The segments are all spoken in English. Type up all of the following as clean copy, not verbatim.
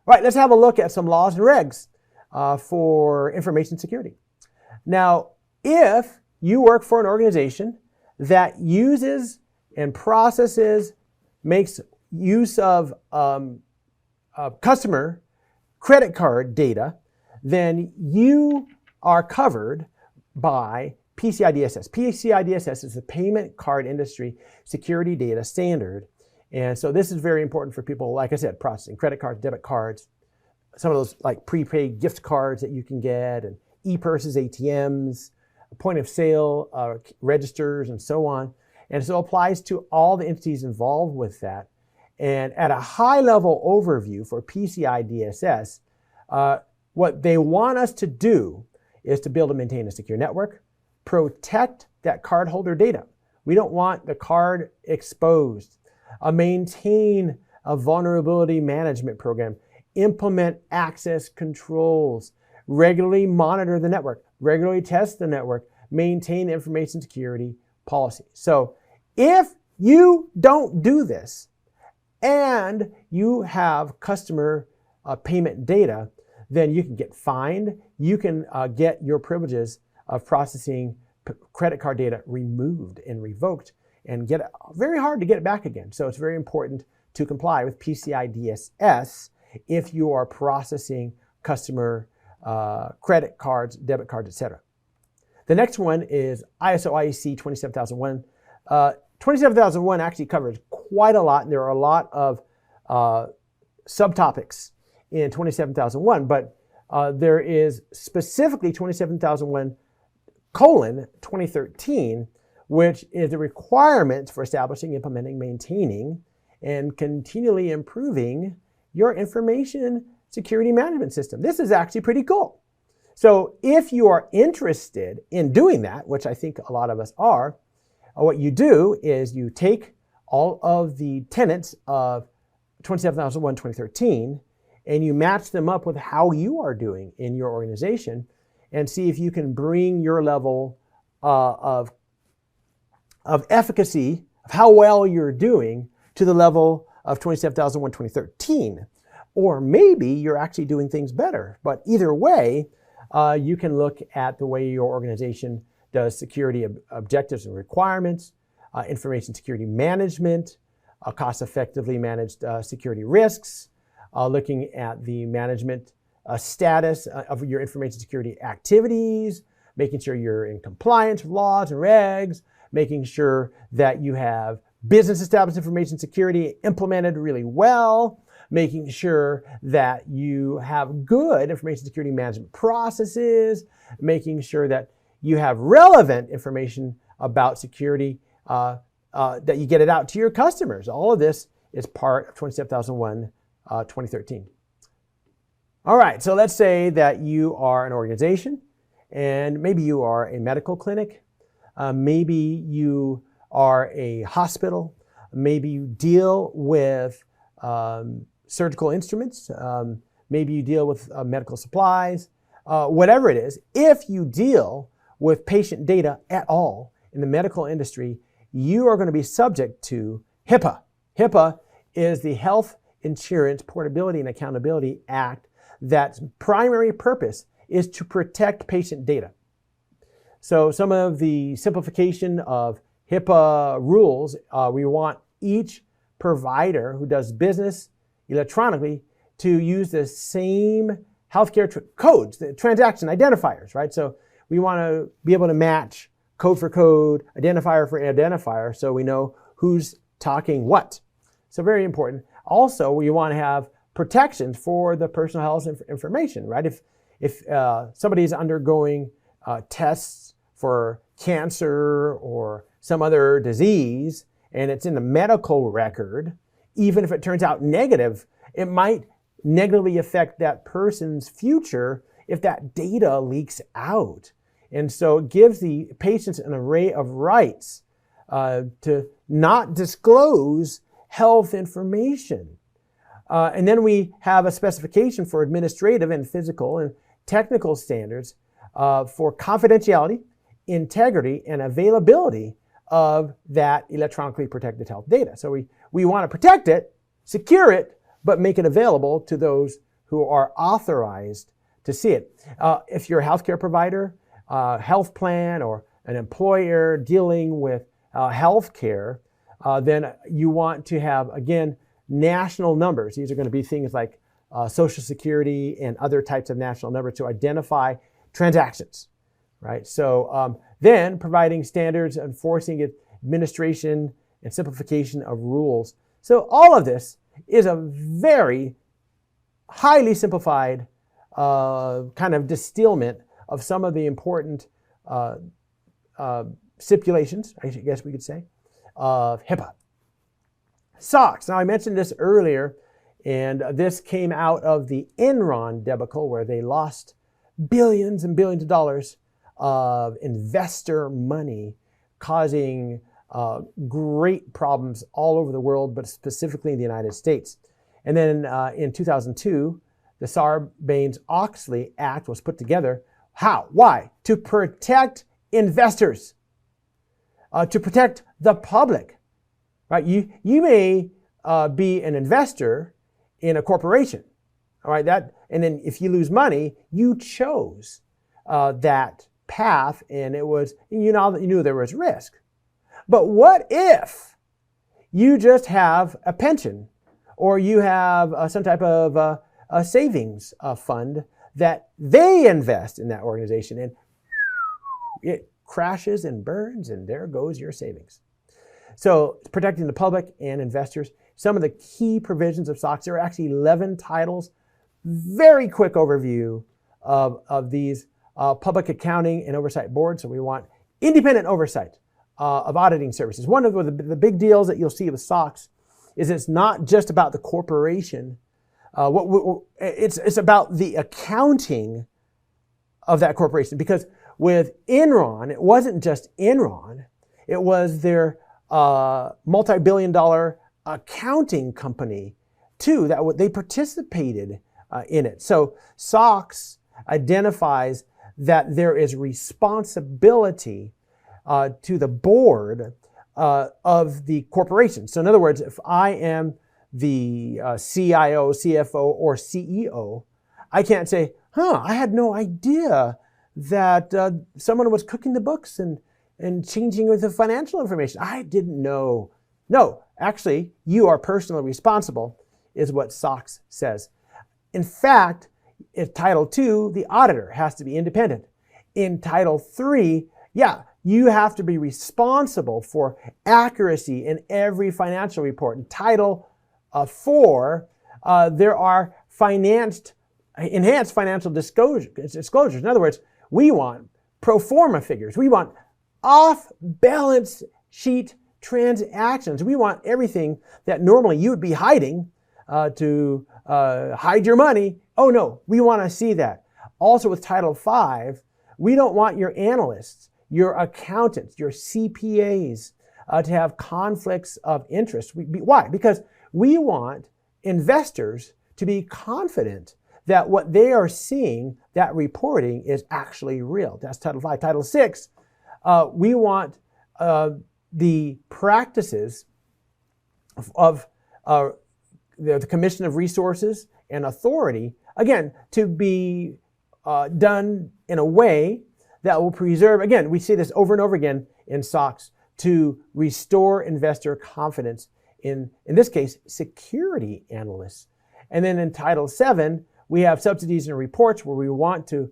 All right, let's have a look at some laws and regs for information security. Now, if you work for an organization that uses and processes, makes use of customer credit card data, then you are covered by PCI DSS. PCI DSS is the payment card industry security data standard. And so this is very important for people, like I said, processing credit cards, debit cards, some of those like prepaid gift cards that you can get, and e-purses, ATMs, point of sale registers, and so on. And so it applies to all the entities involved with that. And at a high level overview for PCI DSS, what they want us to do is to build and maintain a secure network, protect that cardholder data. We don't want the card exposed. Maintain a vulnerability management program, implement access controls, regularly monitor the network, regularly test the network, maintain information security policy. So if you don't do this and you have customer payment data, then you can get fined. You can get your privileges of processing credit card data removed and revoked, and get it very hard to get it back again. So it's very important to comply with PCI DSS if you are processing customer credit cards, debit cards, etc. The next one is ISO IEC 27001. 27001 actually covers quite a lot, and there are a lot of subtopics in 27001, but there is specifically 27001:2013, which is the requirements for establishing, implementing, maintaining, and continually improving your information security management system. This is actually pretty cool. So if you are interested in doing that, which I think a lot of us are, what you do is you take all of the tenets of 27001:2013 and you match them up with how you are doing in your organization and see if you can bring your level of efficacy, of how well you're doing, to the level of 27001:2013. Or maybe you're actually doing things better. But either way, you can look at the way your organization does security objectives and requirements, information security management, cost-effectively managed security risks, looking at the management status of your information security activities, making sure you're in compliance with laws and regs, making sure that you have business established information security implemented really well, making sure that you have good information security management processes, making sure that you have relevant information about security, that you get it out to your customers. All of this is part of 27001:2013. All right, so let's say that you are an organization, and maybe you are a medical clinic, maybe you are a hospital, maybe you deal with surgical instruments, maybe you deal with medical supplies, whatever it is. If you deal with patient data at all in the medical industry, you are going to be subject to HIPAA. HIPAA is the Health Insurance Portability and Accountability Act, that's primary purpose is to protect patient data. So some of the simplification of HIPAA rules, we want each provider who does business electronically to use the same healthcare codes, the transaction identifiers, right? So we want to be able to match code for code, identifier for identifier, so we know who's talking what. So very important. Also, we want to have protections for the personal health information, right? If somebody is undergoing tests for cancer or some other disease, and it's in the medical record, even if it turns out negative, it might negatively affect that person's future if that data leaks out. And so it gives the patients an array of rights to not disclose health information. And then we have a specification for administrative and physical and technical standards for confidentiality, integrity, and availability of that electronically protected health data. So we want to protect it, secure it, but make it available to those who are authorized to see it. If you're a healthcare provider, health plan, or an employer dealing with healthcare, then you want to have, again, national numbers. These are going to be things like Social Security and other types of national numbers to identify transactions, right? So then providing standards, enforcing administration, and simplification of rules. So all of this is a very highly simplified kind of distillment of some of the important stipulations, I guess we could say, of HIPAA. SOX. Now, I mentioned this earlier, and this came out of the Enron debacle, where they lost billions and billions of dollars of investor money, causing great problems all over the world, but specifically in the United States. And then in 2002, the Sarbanes-Oxley Act was put together. How? Why? To protect investors, to protect the public, right? You may be an investor in a corporation, all right? And then if you lose money, you chose that path, and it was, you knew there was risk. But what if you just have a pension, or you have some type of a savings fund that they invest in that organization, and it crashes and burns, and there goes your savings. So protecting the public and investors. Some of the key provisions of SOX, there are actually 11 titles. Very quick overview of these public accounting and oversight boards. So we want independent oversight of auditing services. One of the big deals that you'll see with SOX is it's not just about the corporation. It's about the accounting of that corporation. Because with Enron, it wasn't just Enron. It was their multi-billion-dollar accounting company, too, that they participated in it. So SOX identifies that there is responsibility to the board of the corporation. So in other words, if I am the CIO, CFO, or CEO, I can't say, I had no idea that someone was cooking the books and changing with the financial information. I didn't know. No, actually, you are personally responsible, is what SOX says. In fact, in Title II, the auditor has to be independent. In Title III, you have to be responsible for accuracy in every financial report. In Title IV, there are enhanced financial disclosures. In other words, we want pro forma figures. We want off-balance sheet transactions. We want everything that normally you would be hiding to hide your money. Oh no, we want to see that. Also with Title V, we don't want your analysts, your accountants, your CPAs to have conflicts of interest. Why? Because we want investors to be confident that what they are seeing, that reporting, is actually real. That's Title V. Title VI, we want the practices of the Commission of Resources and Authority, again, to be done in a way that will preserve, again, we see this over and over again in SOX, to restore investor confidence in this case, security analysts. And then in Title VII, we have subsidies and reports, where we want to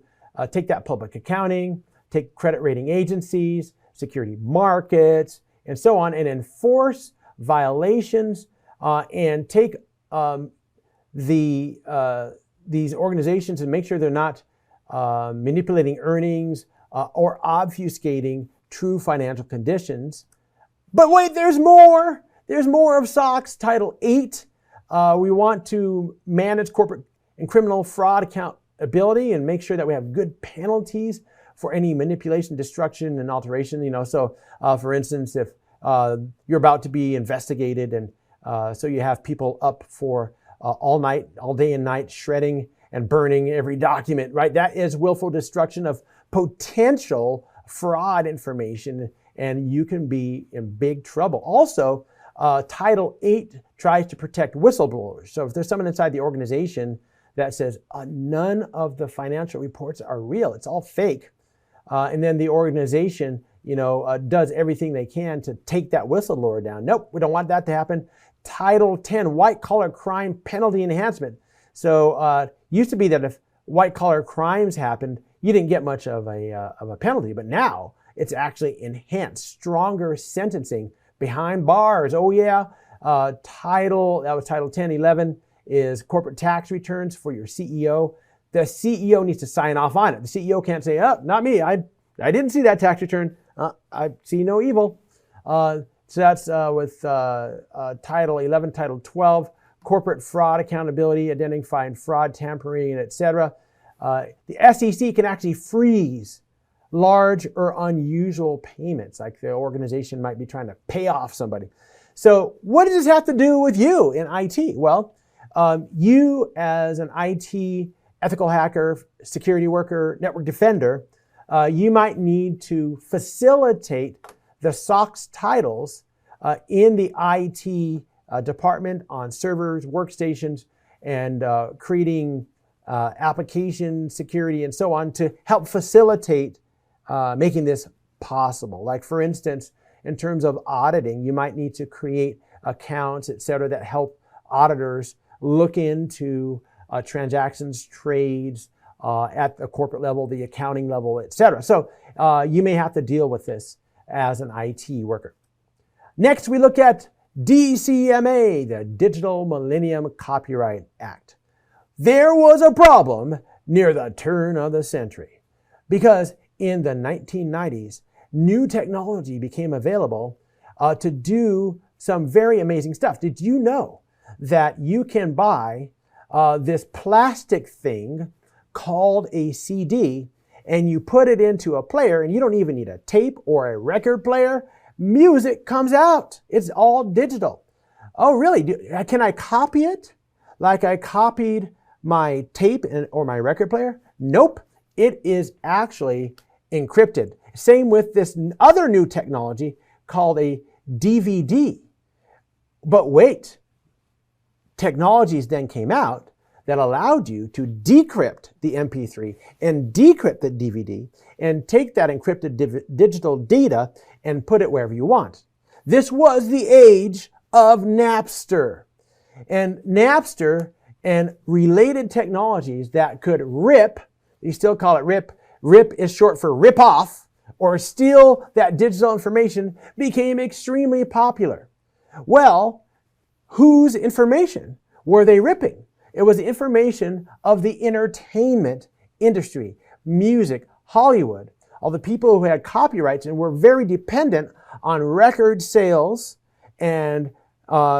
take that public accounting, take credit rating agencies, security markets, and so on, and enforce violations and take these organizations and make sure they're not manipulating earnings or obfuscating true financial conditions. But wait, there's more. There's more of SOX. Title VIII, we want to manage corporate and criminal fraud accountability and make sure that we have good penalties for any manipulation, destruction, and alteration. So for instance, if you're about to be investigated, and so you have people up for all day and night, shredding and burning every document, right? That is willful destruction of potential fraud information, and you can be in big trouble. Also, Title VIII tries to protect whistleblowers. So if there's someone inside the organization that says none of the financial reports are real. It's all fake. And then the organization, does everything they can to take that whistleblower down. Nope, we don't want that to happen. Title 10, white-collar crime penalty enhancement. So used to be that if white-collar crimes happened, you didn't get much of a penalty. But now it's actually enhanced, stronger sentencing behind bars. Oh yeah, that was Title 10. 11 is corporate tax returns for your CEO. The CEO needs to sign off on it. The CEO can't say, oh, not me. I didn't see that tax return. I see no evil. So that's with Title 11, Title 12, corporate fraud accountability, identifying fraud, tampering, etc. The SEC can actually freeze large or unusual payments, like the organization might be trying to pay off somebody. So what does this have to do with you in IT? Well, you as an IT ethical hacker, security worker, network defender, you might need to facilitate the SOX titles in the IT department on servers, workstations, and creating application security and so on to help facilitate making this possible. Like for instance, in terms of auditing, you might need to create accounts, et cetera, that help auditors look into transactions, trades at the corporate level, the accounting level, et cetera. So you may have to deal with this as an IT worker. Next, we look at DCMA, the Digital Millennium Copyright Act. There was a problem near the turn of the century because in the 1990s, new technology became available to do some very amazing stuff. Did you know that you can buy this plastic thing called a CD and you put it into a player and you don't even need a tape or a record player? Music comes out. It's all digital. Oh, really? Can I copy it like I copied my tape or my record player? Nope. It is actually encrypted. Same with this other new technology called a DVD. But wait, technologies then came out that allowed you to decrypt the MP3 and decrypt the DVD and take that encrypted digital data and put it wherever you want. This was the age of Napster. And Napster and related technologies that could rip, you still call it rip, rip is short for rip off, or steal that digital information, became extremely popular. Well, whose information were they ripping? It was the information of the entertainment industry, music, Hollywood, all the people who had copyrights and were very dependent on record sales and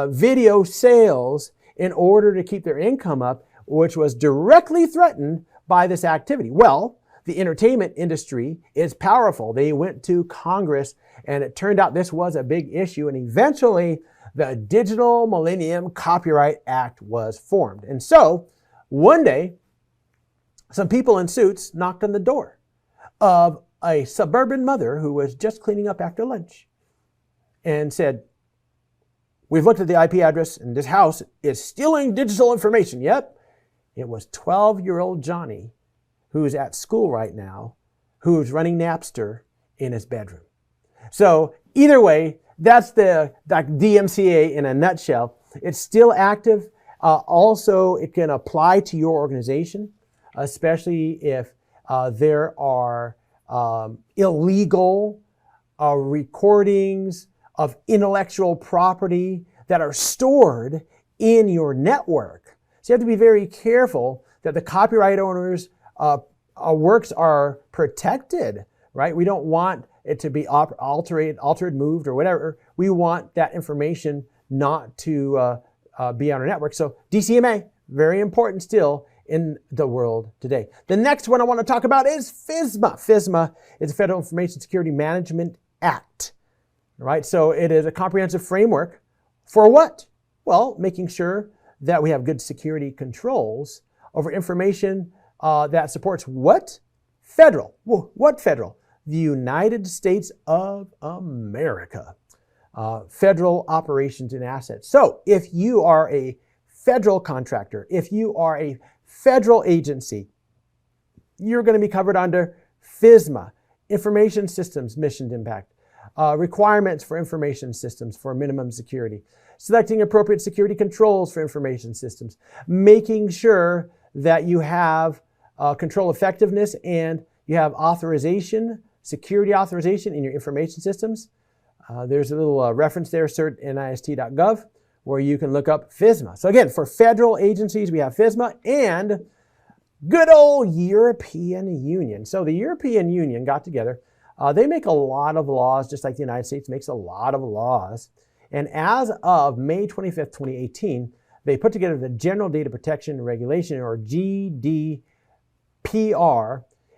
video sales in order to keep their income up, which was directly threatened by this activity. Well, the entertainment industry is powerful. They went to Congress and it turned out this was a big issue, and eventually the Digital Millennium Copyright Act was formed. And so one day, some people in suits knocked on the door of a suburban mother who was just cleaning up after lunch and said, "We've looked at the IP address and this house is stealing digital information." Yep, it was 12-year-old Johnny, who's at school right now, who's running Napster in his bedroom. So either way, that's the DMCA in a nutshell. It's still active. Also, it can apply to your organization, especially if there are illegal recordings of intellectual property that are stored in your network. So you have to be very careful that the copyright owners' works are protected, right? We don't want it to be altered, moved, or whatever. We want that information not to be on our network. So DCMA, very important still in the world today. The next one I want to talk about is FISMA. FISMA is the Federal Information Security Management Act, right? So it is a comprehensive framework for what? Well, making sure that we have good security controls over information that supports what? Federal. Well, what federal? The United States of America. Federal operations and assets. So if you are a federal contractor, if you are a federal agency, you're going to be covered under FISMA, Information Systems Mission Impact, requirements for information systems for minimum security, selecting appropriate security controls for information systems, making sure that you have control effectiveness and you have authorization, security authorization in your information systems. There's a little reference there, cert.nist.gov, where you can look up FISMA. So again, for federal agencies, we have FISMA and good old European Union. So the European Union got together. They make a lot of laws, just like the United States makes a lot of laws. And as of May 25th, 2018, they put together the General Data Protection Regulation, or GDPR.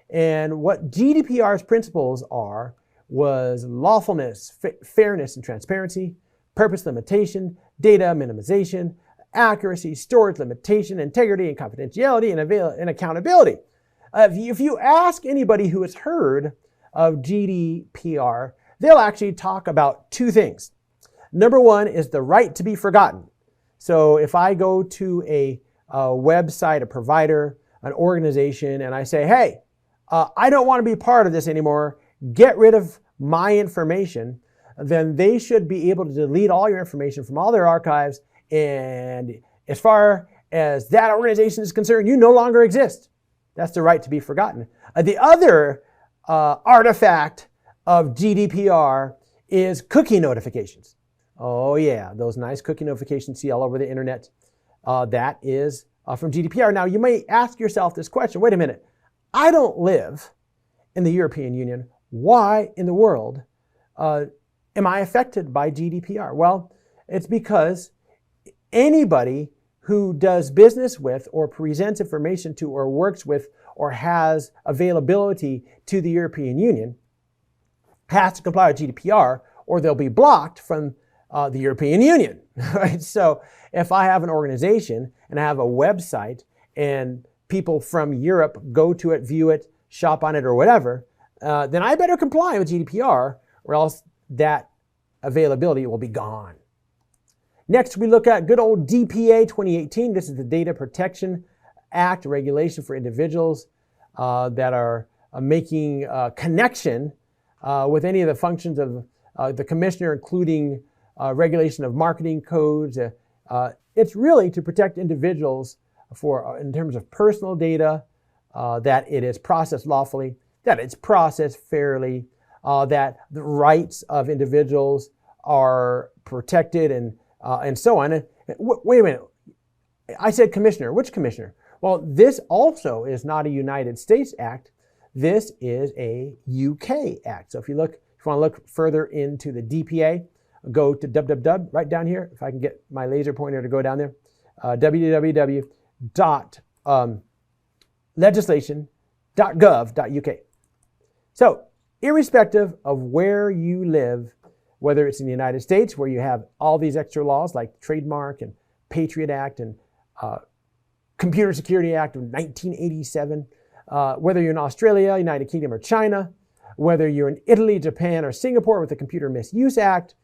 And what GDPR's principles are was lawfulness, fairness and transparency, purpose limitation, data minimization, accuracy, storage limitation, integrity and confidentiality, and accountability. If you ask anybody who has heard of GDPR, they'll actually talk about two things. Number one is the right to be forgotten. So if I go to a website, a provider, an organization, and I say, hey, I don't want to be part of this anymore, get rid of my information, then they should be able to delete all your information from all their archives. And as far as that organization is concerned, you no longer exist. That's the right to be forgotten. The other artifact of GDPR is cookie notifications. Oh yeah, those nice cookie notifications you see all over the internet. That is from GDPR. Now you may ask yourself this question, wait a minute, I don't live in the European Union. Why in the world am I affected by GDPR? Well, it's because anybody who does business with or presents information to or works with or has availability to the European Union has to comply with GDPR, or they'll be blocked from the European Union. Right? So if I have an organization and I have a website and people from Europe go to it, view it, shop on it, or whatever, then I better comply with GDPR, or else that availability will be gone. Next, we look at good old DPA 2018. This is the Data Protection Act, regulation for individuals that are making connection with any of the functions of the commissioner, including regulation of marketing codes. It's really to protect individuals in terms of personal data, that it is processed lawfully, that it's processed fairly, that the rights of individuals are protected, and so on. Wait a minute. I said commissioner. Which commissioner? Well, this also is not a United States act. This is a UK act. So if you want to look further into the DPA, go to www, right down here, if I can get my laser pointer to go down there, www.legislation.gov.uk. So irrespective of where you live, whether it's in the United States, where you have all these extra laws like Trademark and Patriot Act and Computer Security Act of 1987, whether you're in Australia, United Kingdom, or China, whether you're in Italy, Japan, or Singapore with the Computer Misuse Act,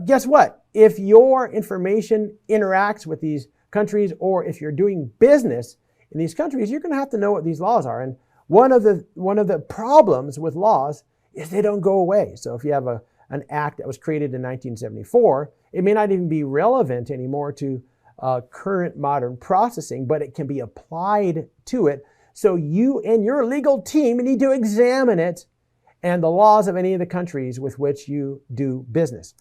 guess what? If your information interacts with these countries, or if you're doing business in these countries, you're going to have to know what these laws are. And one of the problems with laws is they don't go away. So if you have an act that was created in 1974, it may not even be relevant anymore to current modern processing, but it can be applied to it. So you and your legal team need to examine it and the laws of any of the countries with which you do business.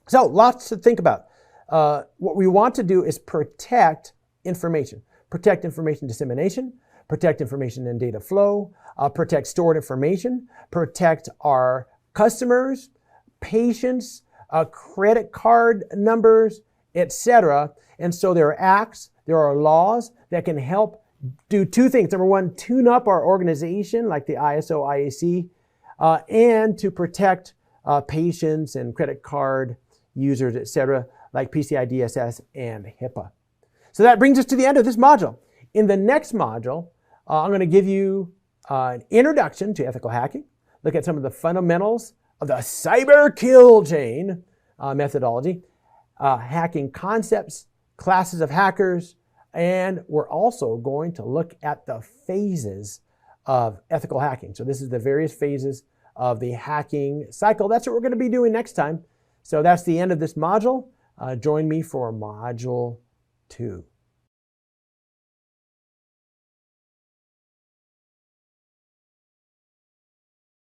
So lots to think about. What we want to do is protect information dissemination, protect information and data flow, protect stored information, protect our customers, patients, credit card numbers, etc. And so there are acts, there are laws that can help do two things. Number one, tune up our organization like the ISO, IAC, and to protect patients and credit card users, etc., like PCI DSS and HIPAA. So that brings us to the end of this module. In the next module, I'm going to give you an introduction to ethical hacking, look at some of the fundamentals of the cyber kill chain methodology, hacking concepts, classes of hackers, And we're also going to look at the phases of ethical hacking. So this is the various phases of the hacking cycle. That's what we're going to be doing next time. So that's the end of this module. Join me for Module 2.